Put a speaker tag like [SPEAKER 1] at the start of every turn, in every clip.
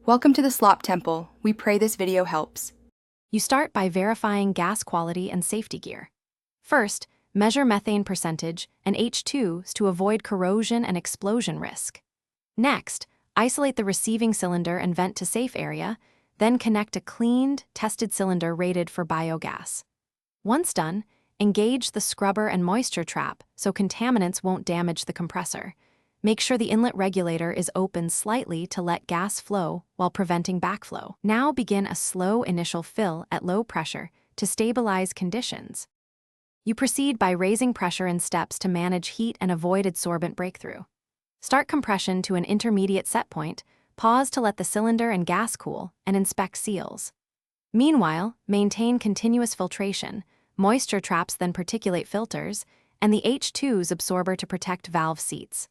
[SPEAKER 1] Welcome to the Slop Temple. We pray this video helps.
[SPEAKER 2] You start by verifying gas quality and safety gear. First, measure methane percentage and H2s to avoid corrosion and explosion risk. Next, isolate the receiving cylinder and vent to safe area, then connect a cleaned, tested cylinder rated for biogas. Once done, engage the scrubber and moisture trap so contaminants won't damage the compressor. Make sure the inlet regulator is open slightly to let gas flow while preventing backflow. Now begin a slow initial fill at low pressure to stabilize conditions. You proceed by raising pressure in steps to manage heat and avoid adsorbent breakthrough. Start compression to an intermediate set point, pause to let the cylinder and gas cool, and inspect seals. Meanwhile, maintain continuous filtration, moisture traps then particulate filters, and the H2s absorber to protect valve seats.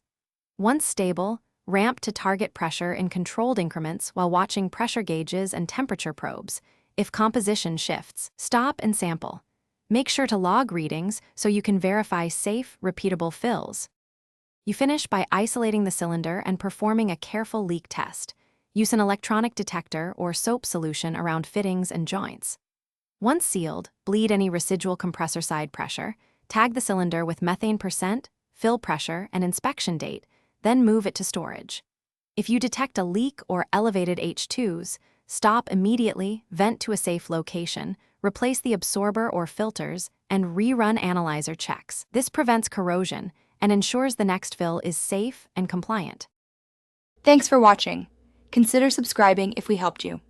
[SPEAKER 2] Once stable, ramp to target pressure in controlled increments while watching pressure gauges and temperature probes. If composition shifts, stop and sample. Make sure to log readings so you can verify safe, repeatable fills. You finish by isolating the cylinder and performing a careful leak test. Use an electronic detector or soap solution around fittings and joints. Once sealed, bleed any residual compressor side pressure, tag the cylinder with methane percent, fill pressure, and inspection date, then move it to storage. If you detect a leak or elevated H2s, stop immediately, vent to a safe location, replace the absorber or filters, and rerun analyzer checks. This prevents corrosion and ensures the next fill is safe and compliant.
[SPEAKER 1] Thanks for watching. Consider subscribing if we helped you.